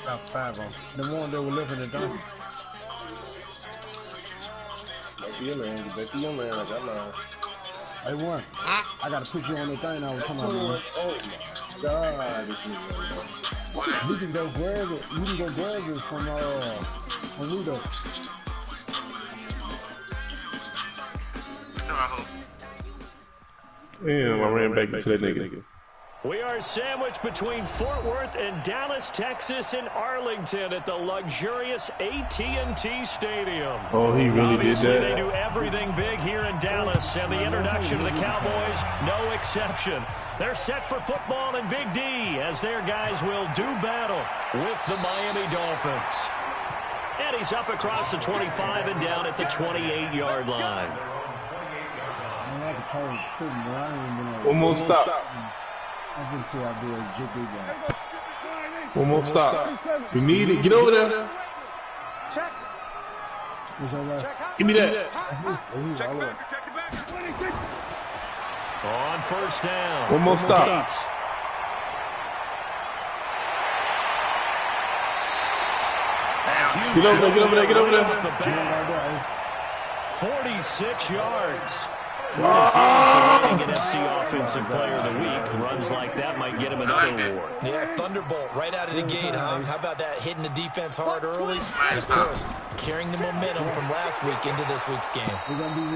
About 5 of them. The one that were living in Duncan. Back to your man. Get back to your man. I got mine. Hey, one. I got to put you on the thing I was talking about. Oh, my God. This nigga. You can go grab it. You can go grab it from Rito. Damn, I ran back into that nigga. We are sandwiched between Fort Worth and Dallas, Texas, and Arlington at the luxurious AT&T Stadium. Oh, he really Obviously, did that. They do everything big here in Dallas, and the introduction to the Cowboys, no exception. They're set for football in Big D as their guys will do battle with the Miami Dolphins. And he's up across the 25 and down at the 28-yard line. One more stop. One more stop. We need it. Get over there. Check. Give me that. On first down. One more stop. Get over there. Get over there. Get over there. 46 yards. This is the running NFC Offensive Player of the Week. Runs like that might get him another award. Yeah, Thunderbolt right out of the gate, huh? How about that, hitting the defense hard early? And, of course, carrying the momentum from last week into this week's game.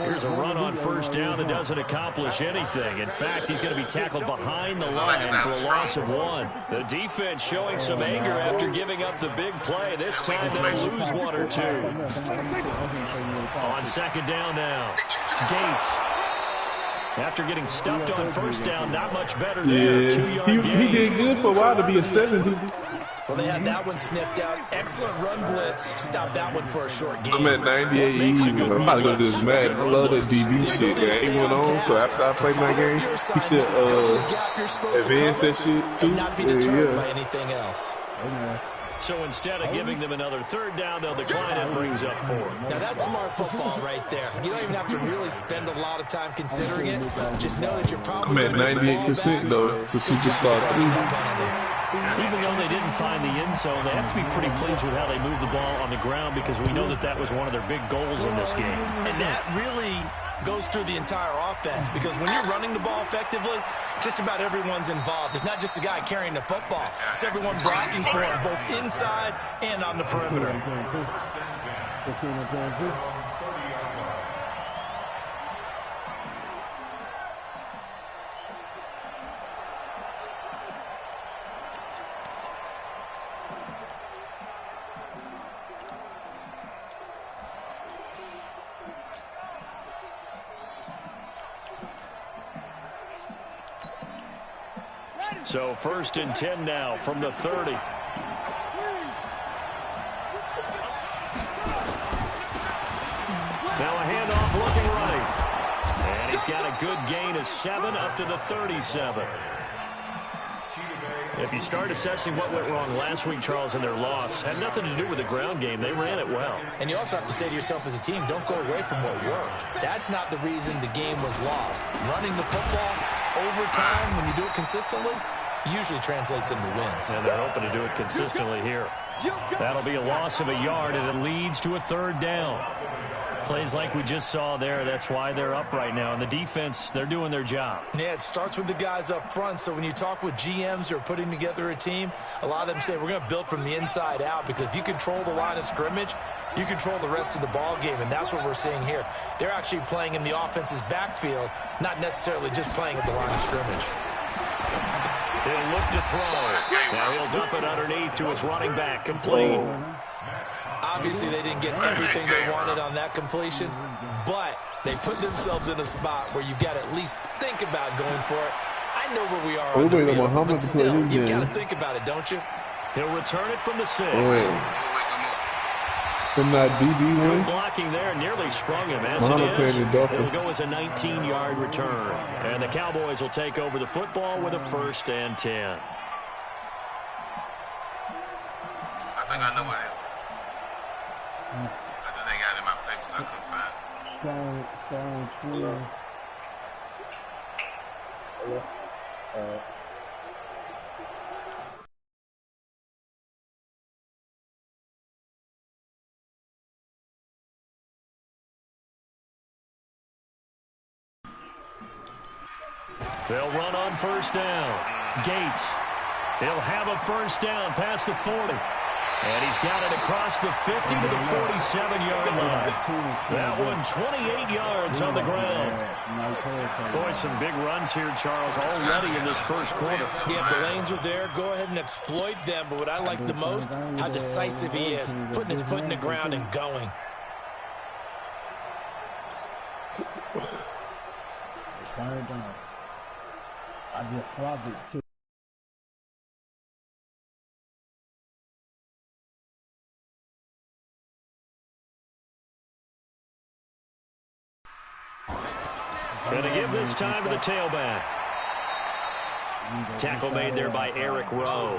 Here's a run on first down that doesn't accomplish anything. In fact, he's going to be tackled behind the line for a loss of 1. The defense showing some anger after giving up the big play. This time they'll lose 1 or 2. On second down now, Gates. After getting stuffed on first down, not much better there. Yeah, 2-yard gain. he did good for a while to be a 70. Well, they had that one sniffed out. Excellent run blitz. Stopped that one for a short game. I'm at 98 I'm about to go to this Madden. I love that DB shit, man. It went on, so after I played my game, he said, advance that shit too. Not be deterred by anything else. So instead of giving them another third down, they'll decline it, brings up 4. Now that's smart football right there. You don't even have to really spend a lot of time considering it. Just know that you're probably I'm at 98% though to superstar 3. Even though they didn't find the end zone, they have to be pretty pleased with how they moved the ball on the ground because we know that that was one of their big goals in this game. And that really goes through the entire offense because when you're running the ball effectively, just about everyone's involved. It's not just the guy carrying the football. It's everyone blocking for him, both inside and on the perimeter. So 1st and 10 now from the 30. Now a handoff looking right. And he's got a good gain of 7 up to the 37. If you start assessing what went wrong last week, Charles, in their loss, had nothing to do with the ground game. They ran it well. And you also have to say to yourself as a team, don't go away from what worked. That's not the reason the game was lost. Running the football over time, when you do it consistently, usually translates into wins. And they're hoping to do it consistently here. That'll be a loss of a yard, and it leads to a 3rd down. Plays like we just saw there, that's why they're up right now. And the defense, they're doing their job. Yeah, it starts with the guys up front. So when you talk with GMs who are putting together a team, a lot of them say we're going to build from the inside out because if you control the line of scrimmage, you control the rest of the ball game, and that's what we're seeing here. They're actually playing in the offense's backfield, not necessarily just playing at the line of scrimmage. He'll look to throw. Now he'll dump it underneath to his running back. Complete. Obviously, they didn't get everything they wanted on that completion, but they put themselves in a spot where you've got to at least think about going for it. I know where we are on the field, but still, you've got to think about it, don't you? He'll return it from the 6. From that DB Good blocking there, nearly sprung him. As it is, it'll go as a 19-yard return. And the Cowboys will take over the football with a 1st and 10. I think I know what it is. I just ain't got it in my papers. I couldn't find it. They'll run on first down. Gates. He'll have a first down past the 40. And he's got it across the 50 to the 47-yard line. That one 28 yards on the ground. Boy, some big runs here, Charles, already in this first quarter. Yeah, the lanes are there. Go ahead and exploit them. But what I like the most, how decisive he is, putting his foot in the ground and going. I just flopped it too. Going to give this time to the tailback. Tackle made there by Eric Rowe.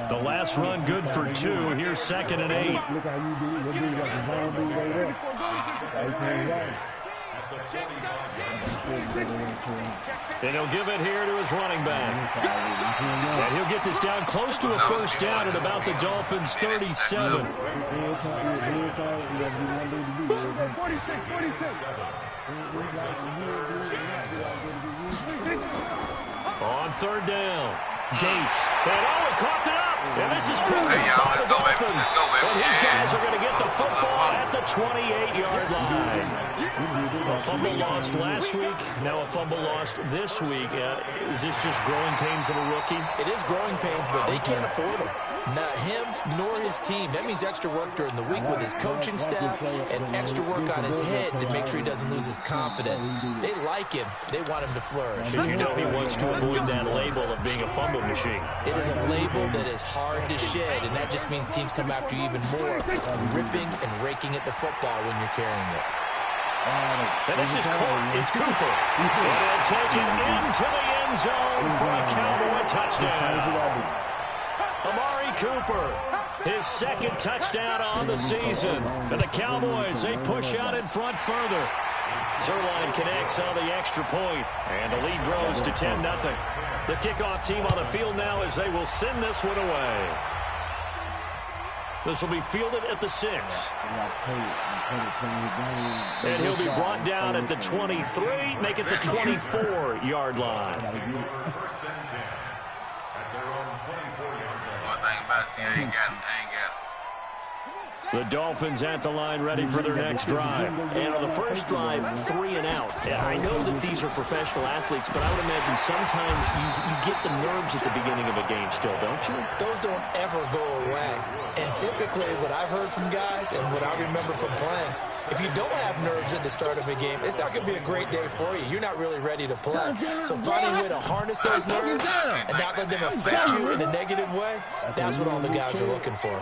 The last run good for 2. Here's 2nd and 8. And he'll give it here to his running back. And he'll get this down close to a first down at about the Dolphins' 37. On third down, Gates. And he caught it up. And this is picked up by the Dolphins. And his guys are going to get the football at the 28-yard line. A fumble lost last week, now a fumble lost this week. Is this just growing pains of a rookie? It is growing pains, but they can't afford them. Not him nor his team. That means extra work during the week with his coaching staff and extra work on his head to make sure he doesn't lose his confidence. They like him. They want him to flourish. Because you know he wants to avoid that label of being a fumble machine. It is a label that is hard to shed, and that just means teams come after you even more, ripping and raking at the football when you're carrying it. And this is caught. It's Cooper. And he'll take it into the end zone for a Cowboy touchdown. Amari Cooper, his 2nd touchdown on the season. And the Cowboys, they push out in front further. Zerline connects on the extra point, and the lead grows to 10-0. The kickoff team on the field now as they will send this one away. This will be fielded at the 6. And he'll be brought down at the 23, make it the 24-yard line. The Dolphins at the line ready for their next drive. And on the first drive, 3 and out. And I know that these are professional athletes, but I would imagine sometimes you get the nerves at the beginning of a game still, don't you? Those don't ever go away. And typically what I've heard from guys and what I remember from playing, if you don't have nerves at the start of a game, it's not going to be a great day for you. You're not really ready to play. So finding a way to harness those nerves and not let them affect you in a negative way, that's what all the guys are looking for.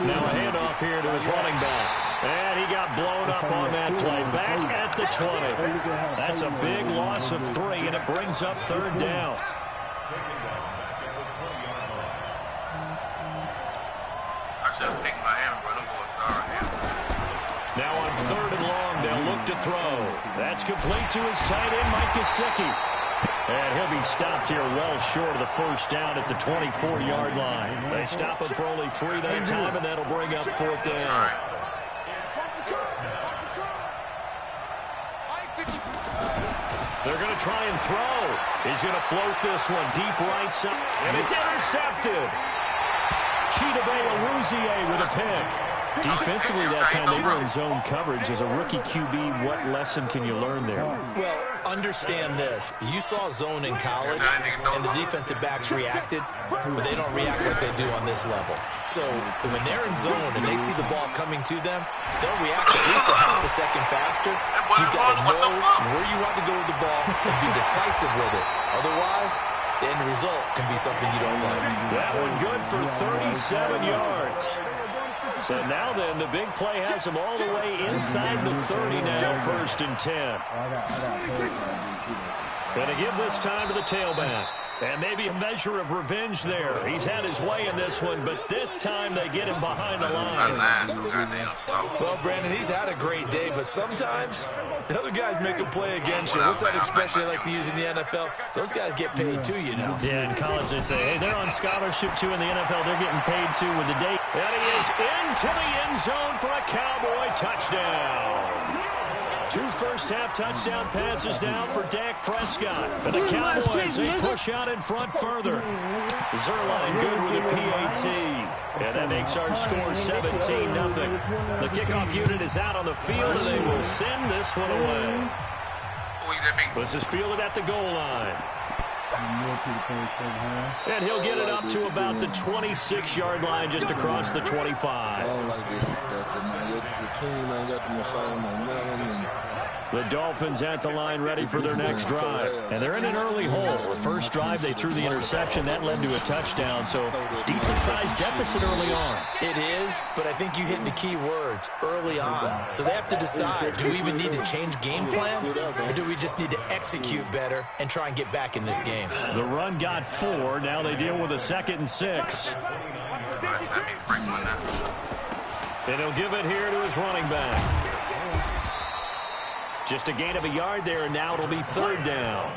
Now a handoff here to his running back. And he got blown up on that play. Back at the 20. That's a big loss of 3, and it brings up 3rd down. Now on 3rd and long, they'll look to throw. That's complete to his tight end, Mike Gesicki. And he'll be stopped here well short of the first down at the 24-yard line. They stop him for only 3 that time, and that'll bring up 4th down. They're going to try and throw. He's going to float this one deep right side, and it's intercepted. Chidobe with a pick. Defensively that time, they were in zone coverage. As a rookie QB, what lesson can you learn there? Well, understand this. You saw zone in college, and the defensive backs reacted, but they don't react like they do on this level. So when they're in zone and they see the ball coming to them, they'll react at least a half a second faster. You got to know where you want to go with the ball and be decisive with it. Otherwise, the end result can be something you don't like. That one good for 37 yards. So now then, the big play has them all the way inside the 30 now, 1st and 10. Going to give this time to the tailback. And maybe a measure of revenge there. He's had his way in this one, but this time they get him behind the line. Well, Brandon, he's had a great day, but sometimes the other guys make a play against you. What's that expression they like to use in the NFL? Those guys get paid too, you know. Yeah, in college they say, hey, they're on scholarship too. In the NFL, they're getting paid too with the day. And he is into the end zone for a Cowboy touchdown. 2 first-half touchdown passes now for Dak Prescott. And the Cowboys, they push out in front further. Zerline good with a PAT. And that makes our score 17-0. The kickoff unit is out on the field, and they will send this one away. This is fielded at the goal line. And he'll get it up to about the 26-yard line, just across the 25. I don't like this shit, man. Your team ain't got the solid momentum. The Dolphins at the line ready for their next drive. And they're in an early hole. The first drive, they threw the interception. That led to a touchdown, so decent-sized deficit early on. It is, but I think you hit the key words, early on. So they have to decide, do we even need to change game plan, or do we just need to execute better and try and get back in this game? The run got 4. Now they deal with a 2nd and 6. And he'll give it here to his running back. Just a gain of a yard there, and now it'll be 3rd down.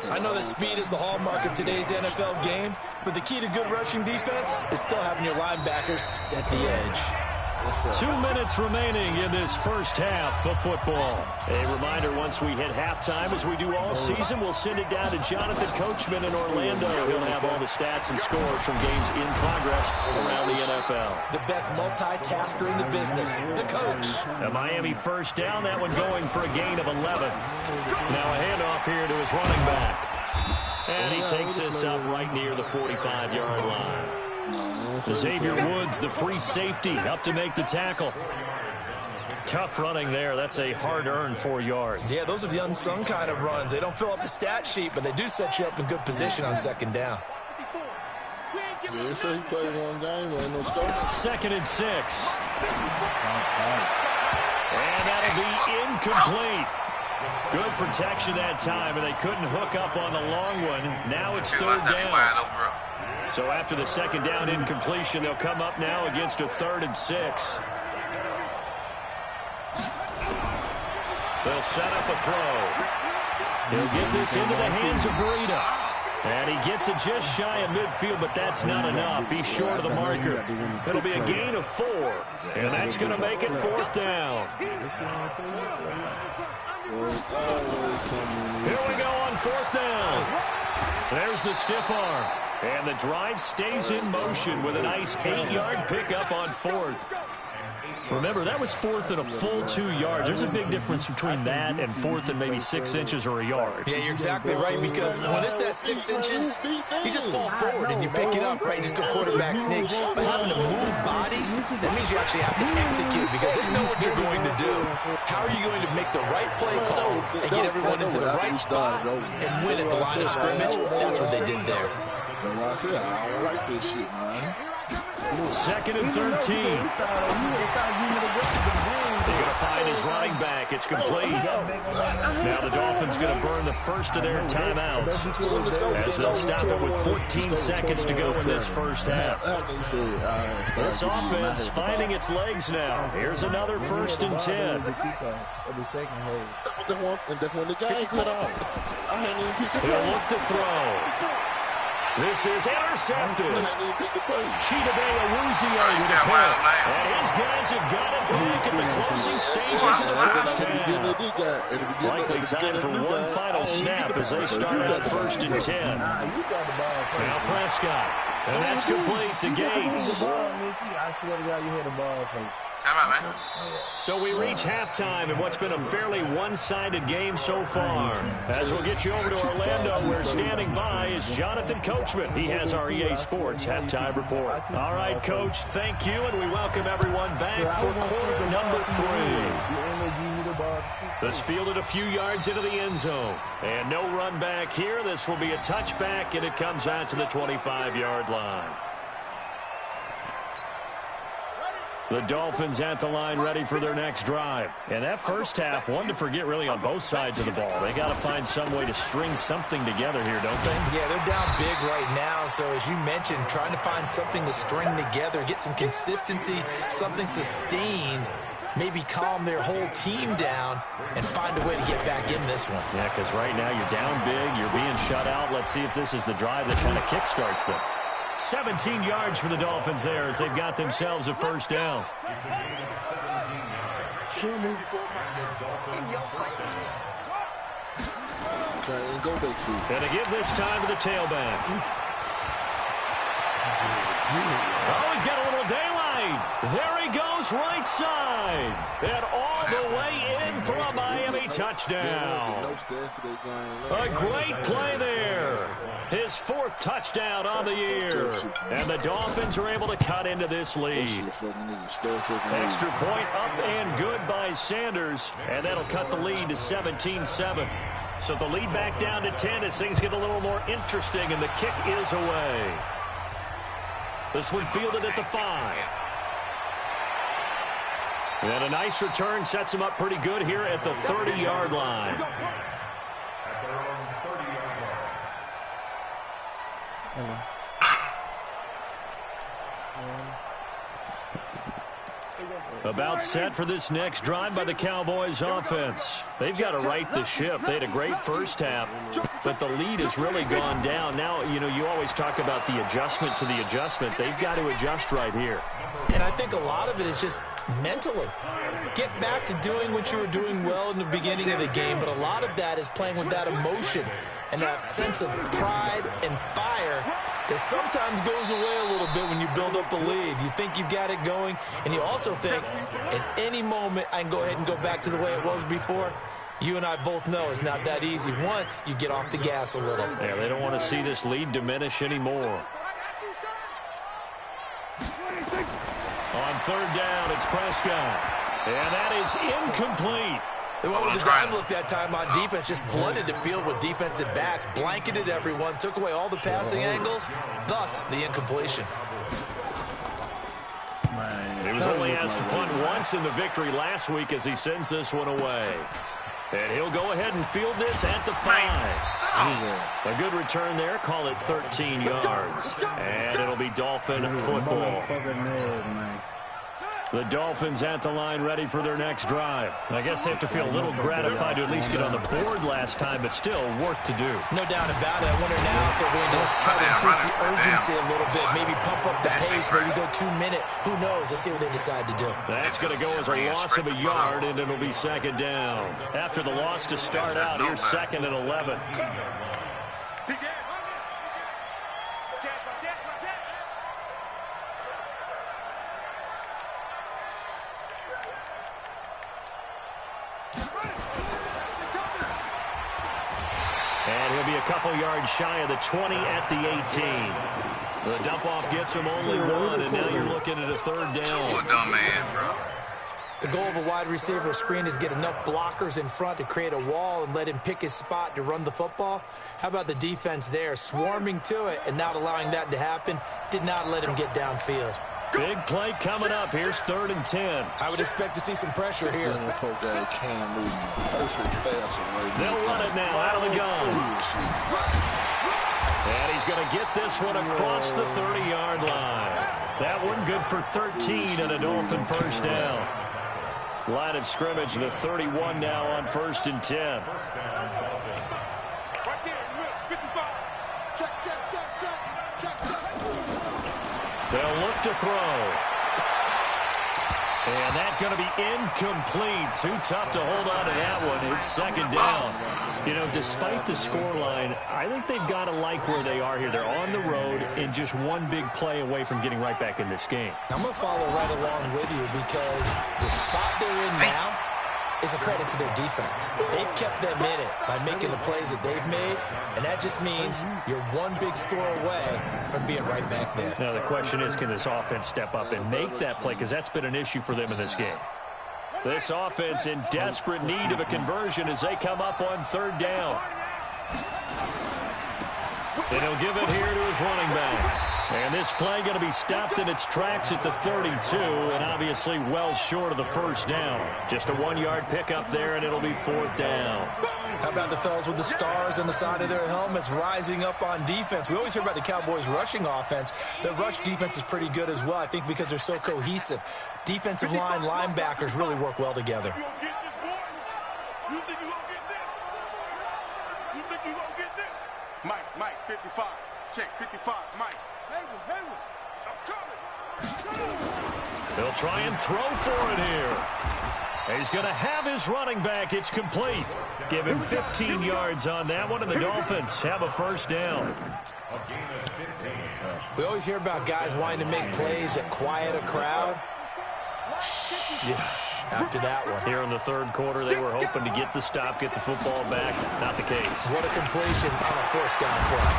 I know that speed is the hallmark of today's NFL game, but the key to good rushing defense is still having your linebackers set the edge. 2 minutes remaining in this first half of football. A reminder, once we hit halftime, as we do all season, we'll send it down to Jonathan Coachman in Orlando. He'll have all the stats and scores from games in progress around the NFL. The best multitasker in the business, the coach. A Miami first down, that one going for a gain of 11. Now a handoff here to his running back. And he takes this up right near the 45-yard line. Xavier Woods, the free safety, up to make the tackle. Tough running there. That's a hard-earned 4 yards. Yeah, those are the unsung kind of runs. They don't fill up the stat sheet, but they do set you up in good position on 2nd down. Yeah, so he played one game, ain't no score. 2nd and 6. And that'll be incomplete. Good protection that time, and they couldn't hook up on the long one. Now it's 3rd down. So after the 2nd down incompletion, they'll come up now against a 3rd and 6. They'll set up a throw. He'll get this into the hands of Burrito. And he gets it just shy of midfield, but that's not enough. He's short of the marker. It'll be a gain of 4. And that's going to make it 4th down. Here we go on 4th down. There's the stiff arm. And the drive stays in motion with a nice 8-yard pickup on 4th. Remember, that was 4th and a full 2 yards. There's a big difference between that and 4th and maybe 6 inches or a yard. Yeah, you're exactly right, because when it's at 6 inches, you just fall forward and you pick it up, right? Just go quarterback sneak. But having to move bodies, that means you actually have to execute, because they know what you're going to do. How are you going to make the right play call and get everyone into the right spot and win at the line of scrimmage? That's what they did there. I said, I don't like this shit, man. 2nd and 13. He's going to find his running back. It's complete. Now the Dolphins going to burn the first of their timeouts as they'll stop it with 14 seconds to go in this first half. This offense finding its legs now. Here's another 1st and 10. He'll look to throw. This is intercepted. Chidobe Awuzie with a pick. And his guys have got it back at the closing stages of the first half. Likely time for one final snap as they start out 1st and 10. Now Prescott. And that's complete to Gates. I swear to God, you hit the ball. So we reach halftime in what's been a fairly one-sided game so far. As we'll get you over to Orlando, where standing by is Jonathan Coachman. He has our EA Sports halftime report. All right, Coach, thank you, and we welcome everyone back for quarter number 3. This fielded a few yards into the end zone. And no run back here. This will be a touchback, and it comes out to the 25-yard line. The Dolphins at the line ready for their next drive. And that first half, one to forget really on both sides of the ball. They got to find some way to string something together here, don't they? Yeah, they're down big right now. So as you mentioned, trying to find something to string together, get some consistency, something sustained, maybe calm their whole team down and find a way to get back in this one. Yeah, because right now you're down big, you're being shut out. Let's see if this is the drive that kind of kickstarts them. 17 yards for the Dolphins there as they've got themselves a first down. Okay, go back to. Gonna give this time to the tailback. Oh, he's got a little daylight. There he goes, right side. And all the way in for a Miami touchdown. A great play there. His 4th touchdown on the year. And the Dolphins are able to cut into this lead. Extra point up and good by Sanders. And that'll cut the lead to 17-7. So the lead back down to 10 as things get a little more interesting, and the kick is away. This one fielded at the 5. And a nice return sets him up pretty good here at the 30-yard line. About set for this next drive by the Cowboys offense. They've got to right the ship. They had a great first half, but the lead has really gone down. Now, you know, you always talk about the adjustment to the adjustment. They've got to adjust right here. And I think a lot of it is just mentally. Get back to doing what you were doing well in the beginning of the game, but a lot of that is playing with that emotion and that sense of pride and fire that sometimes goes away a little bit when you build up a lead. You think you've got it going, and you also think at any moment I can go ahead and go back to the way it was before. You and I both know it's not that easy once you get off the gas a little. Yeah, they don't want to see this lead diminish anymore. On 3rd down, it's Prescott. And that is incomplete. They went with the dive look that time on defense, just flooded the field with defensive backs, blanketed everyone, took away all the passing angles, thus the incompletion. He was only asked to punt once in the victory last week as he sends this one away. And he'll go ahead and field this at the 5. A good return there. Call it 13 yards. And it'll be Dolphin football. The Dolphins at the line ready for their next drive. I guess they have to feel a little gratified to at least get on the board last time, but still work to do. No doubt about it. I wonder now if they're going to try to increase the urgency a little bit, maybe pump up the pace, maybe go 2-minute. Who knows? Let's see what they decide to do. That's going to go as a loss of a yard, and it'll be 2nd down. After the loss to start out, here's 2nd and 11. And he'll be a couple yards shy of the 20 at the 18. The dump-off gets him only 1, and now you're looking at a 3rd down. Dumb man, bro. The goal of a wide receiver screen is get enough blockers in front to create a wall and let him pick his spot to run the football. How about the defense there, swarming to it and not allowing that to happen? Did not let him get downfield. Big play coming up. Here's 3rd and 10. I would expect to see some pressure here. They'll run it now out of the gun. And he's going to get this one across the 30-yard line. That one good for 13 and a Dolphin first down. Line of scrimmage, the 31 now on 1st and 10. They'll look to throw. And that's going to be incomplete. Too tough to hold on to that one. It's 2nd down. You know, despite the scoreline, I think they've got to like where they are here. They're on the road and just one big play away from getting right back in this game. I'm going to follow right along with you because the spot they're in now is a credit to their defense. They've kept them in it by making the plays that they've made, and that just means you're one big score away from being right back there. Now, the question is, can this offense step up and make that play? Because that's been an issue for them in this game. This offense in desperate need of a conversion as they come up on 3rd down. And he'll give it here to his running back. And this play going to be stopped in its tracks at the 32, and obviously well short of the first down. Just a 1-yard pickup there, and it'll be 4th down. How about the fellas with the stars on the side of their helmets rising up on defense? We always hear about the Cowboys' rushing offense. Their rush defense is pretty good as well, I think, because they're so cohesive. Defensive line, linebackers really work well together. Mike, 55. Check, 55, Mike. They'll try and throw for it here. He's going to have his running back. It's complete. Give him 15 yards on that one, and the Dolphins have a first down. We always hear about guys wanting to make plays that quiet a crowd. Yeah. After that one. Here in the third quarter, they were hoping to get the stop, get the football back. Not the case. What a completion on a fourth down play.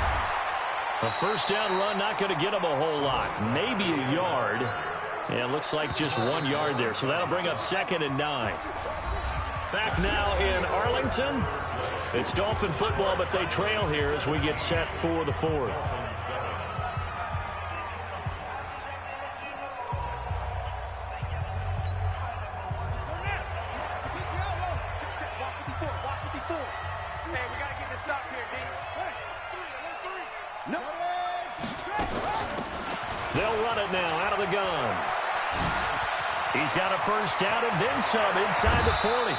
A first down run, not going to get them a whole lot. Maybe a yard. Yeah, it looks like just 1 yard there. So that'll bring up 2nd and 9. Back now in Arlington. It's Dolphin football, but they trail here as we get set for the fourth. They'll run it now out of the gun. He's got a first down and then some inside the 40.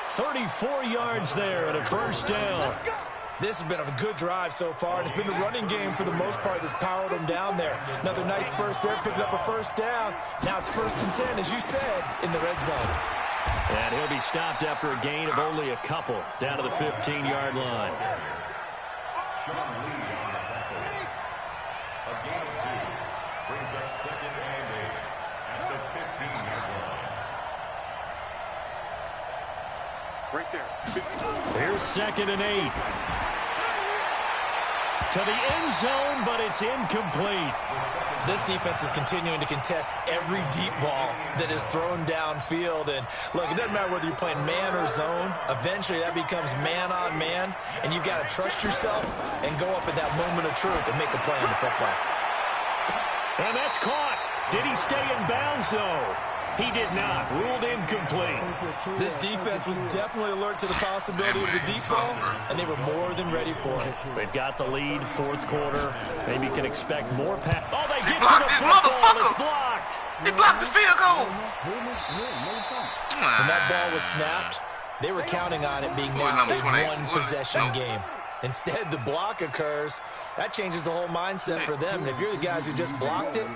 34 yards there and a first down. This has been a good drive so far, and it's been the running game for the most part that's powered them down there. Another nice burst there, picking up a first down. Now it's 1st and 10, as you said, in the red zone. And he'll be stopped after a gain of only a couple, down to the 15-yard line. Right there. Here's 2nd and 8. To the end zone, but it's incomplete. This defense is continuing to contest every deep ball that is thrown downfield. And, look, it doesn't matter whether you're playing man or zone. Eventually, that becomes man on man, and you've got to trust yourself and go up at that moment of truth and make a play on the football. And that's caught. Did he stay in bounds, though? He did not. Ruled incomplete. This defense was definitely alert to the possibility of the deep ball, and they were more than ready for it. They've got the lead, fourth quarter. Maybe can expect more pass. Oh, they get to blocked the this football. motherfucker. It's blocked. He blocked the field goal. When that ball was snapped, they were counting on it being maybe a one-possession game. Instead, the block occurs. That changes the whole mindset for them. And if you're the guys who just blocked it,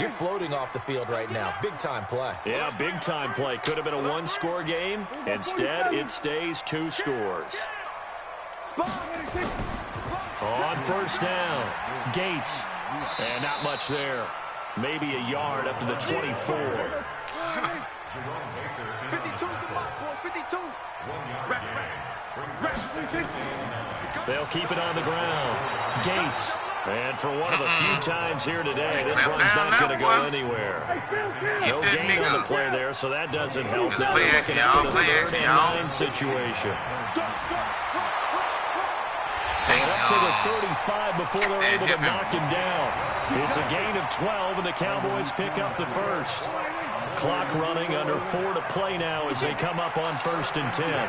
you're floating off the field right now. Big-time play. Yeah, big-time play. Could have been a one-score game. Instead, it stays 2 scores. On first down, Gates. And not much there. Maybe a yard up to the 24. 52 the block, boy. 52. They'll keep it on the ground. Gates. And for one of the few times here today, this run's not going to go anywhere. No gain on the play there, so that doesn't help. Now they're looking at the 3rd and 9 situation. And up to the 35 before they're able to knock him down. It's a gain of 12, and the Cowboys pick up the first. Clock running, under 4 to play now as they come up on 1st and 10.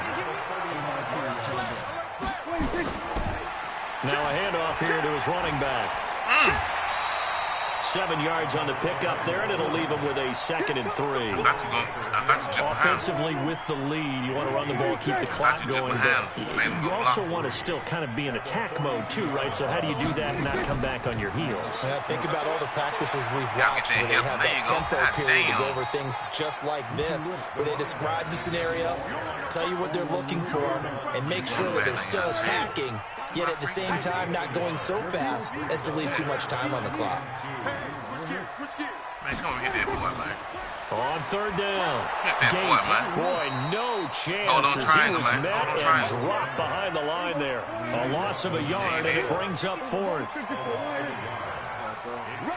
Now a handoff here to his running back. 7 yards on the pickup there, and it'll leave him with a 2nd and 3. Offensively with the lead, you want to run the ball, keep the clock going, but you also want to still kind of be in attack mode too, right? So how do you do that and not come back on your heels? Yeah, think about all the practices we've watched where they have that tempo period to go over things just like this, where they describe the scenario, tell you what they're looking for, and make sure that they're still attacking, yet at the same time not going so fast as to leave too much time on the clock. Switch gears. Man, come on, hit that boy, man. On 3rd down, Hit that Boy, no chance as he was met and dropped behind the line there. A loss of a yard, and it brings up 4th.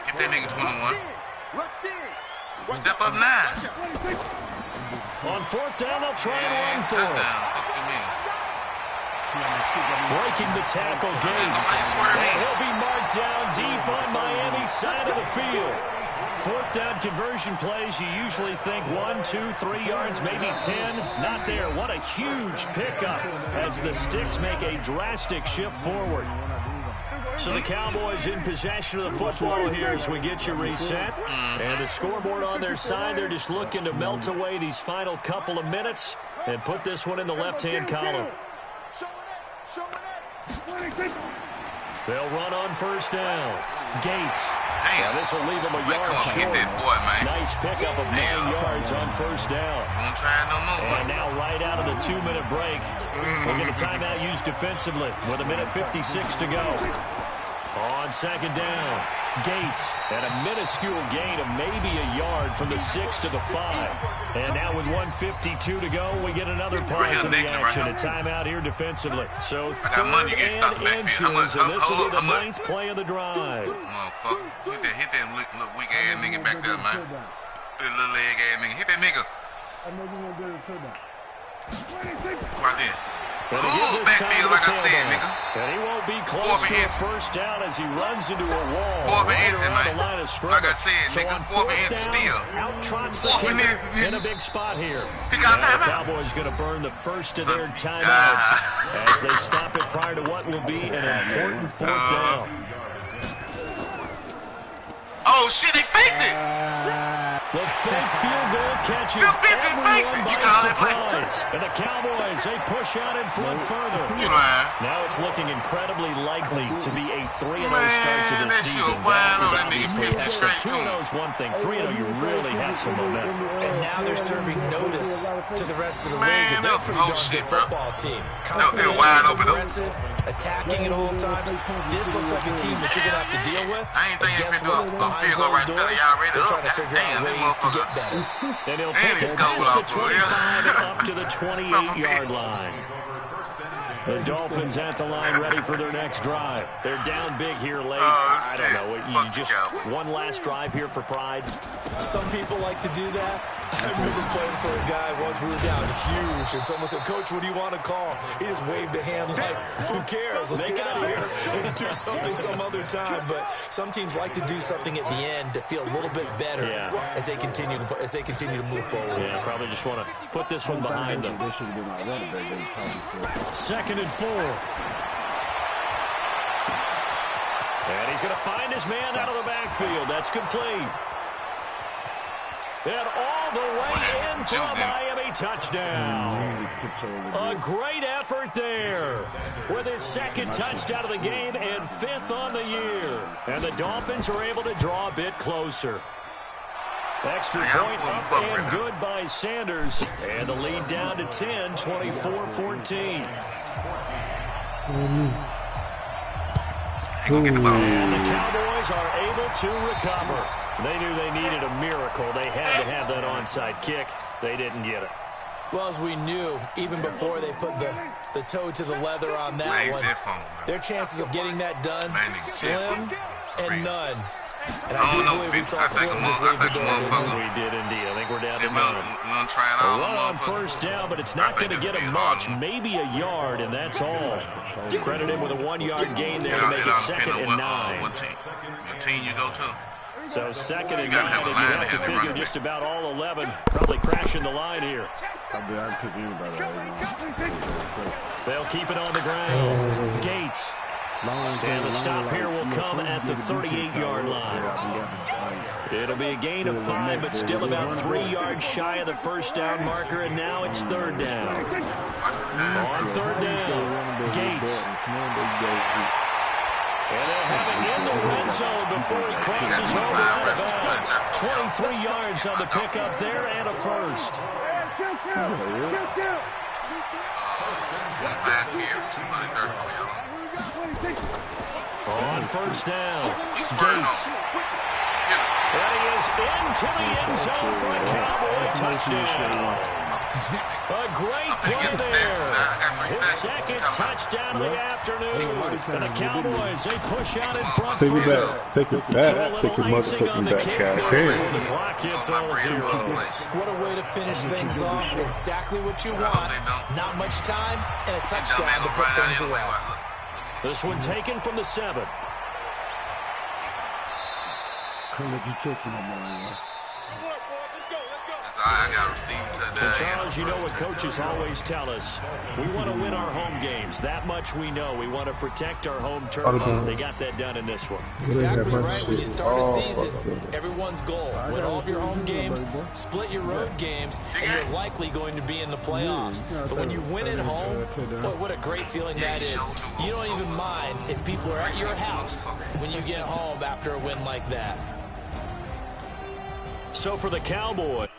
Get that nigga 21. Step up 9. On 4th down, they'll try and run for it. Fuck you mean? Breaking the tackle, Gates. And he'll be marked down deep on Miami's side of the field. 4th down conversion plays, you usually think 1, 2, 3 yards, maybe 10. Not there. What a huge pickup as the Sticks make a drastic shift forward. So the Cowboys in possession of the football here as we get you reset. And the scoreboard on their side, they're just looking to melt away these final couple of minutes and put this one in the left-hand column. They'll run on first down. Gates. Damn. This will leave him a Wait, yard come on, short. get that boy, man. Nice pickup of 9 yards on first down. Don't try no more. And now right out of the 2-minute break, we'll get a timeout used defensively with 1:56 to go. On second down, Gates at a minuscule gain of maybe a yard from the 6 to the 5. And now with 1:52 to go, we get another pause in the action. A timeout here defensively. So got money, you can't stop the third backfield. and How much? inches, and this will be the How much? 9th play of the drive. Motherfucker. Hit that little weak ass nigga back there, man. That little leg ass nigga. Hit that nigga. Right there. And Ooh, backfield, like I said, nigga. And he won't be close to a first down as he runs into a wall. 4 right inches, around man. the line of scrimmage. Like I said, So nigga, on 4 fourth inches down, still. out-trots the 4 kicker inches. in a big spot here. He got Now time the out. Cowboys going to burn the first of their timeouts as they stop it prior to what will be an important fourth down. Oh, shit, they faked it. The fake field goal catches This bitch is fake. everyone You by call that play? surprise. And the Cowboys, they push out in front further. You lying. Now it's looking incredibly likely to be a 3-0 Man, start to that this shit season. wild on That is that nigga. obviously Pitched it excellent. straight to 2-0 is one thing. 3-0, you really have some momentum. And now they're serving notice to the rest of the Man, league that that they're was a pretty whole darn shit, good bro. football team. They're wide open, though. Aggressive, attacking at all times. This looks like a team that you're going to have to deal with. I ain't And thinking guess if it what? do a Behind field goal right closed there, doors, y'all already they're up. trying to figure Damn, out that ways to get motherfucker. better. And he'll And take he it scored past the off, boy. 25 and up to the Son of a 28-yard bitch. line. The Dolphins at the line ready for their next drive. They're down big here late. I don't know. You Fuck the just Cowboys. one last drive here for pride. Some people like to do that. I remember playing for a guy once. We were down huge, and someone said, "Coach, what do you want to call?" He just waved a hand like, "Who cares? Let's get out of here and do something some other time." But some teams like to do something at the end to feel a little bit better as they continue to move forward. Yeah, probably just want to put this one behind them. 2nd and 4. And he's going to find his man out of the backfield. That's complete. And all the way in for a Miami touchdown. A great effort there with his 2nd touchdown of the game and 5th on the year. And the Dolphins are able to draw a bit closer. Extra point up and good by Sanders. And the lead down to 10, 24-14. And the Cowboys are able to recover. They knew they needed a miracle. They had to have that onside kick. They didn't get it. Well, as we knew, even before they put the toe to the leather on that one, their chances of getting that done, slim and none. And I do believe we saw Slim just leave the door. We did indeed. I think we're down to 9. A run on first down, but it's not going to get him much. Maybe a yard, and that's all. Credit him with a 1-yard gain there to make it 2nd and 9. What team you go to? So 2nd and 9, and you have to figure just about all 11 probably crashing the line here. They'll keep it on the ground. Gates. And the stop here will come at the 38-yard line. It'll be a gain of 5, but still about 3 yards shy of the first down marker, and now it's 3rd down. On 3rd down, Gates. And they'll have it in the red zone before he crosses over out of bounds. 23 yards on the pickup there and a first. On first down, Gates. And he is into the end zone for a Cowboy touchdown. A great play there. His 2nd touchdown of the afternoon. And the Cowboys, they push out in front. Take it back. Take it back. Take your motherfucking back. God damn. The clock hits all zeros. What a way to finish things off. Exactly what you want. Not much time and a touchdown to put things away. This one taken from the 7. I got receiving touchdown. And Charles, you know what coaches always tell us. We want to win our home games. That much we know. We want to protect our home turf. They got that done in this one. Exactly right. When you start a season, everyone's goal. Win all of your home games, split your road games, and you're likely going to be in the playoffs. But when you win at home, boy, what a great feeling that is. You don't even mind if people are at your house when you get home after a win like that. So for the Cowboys,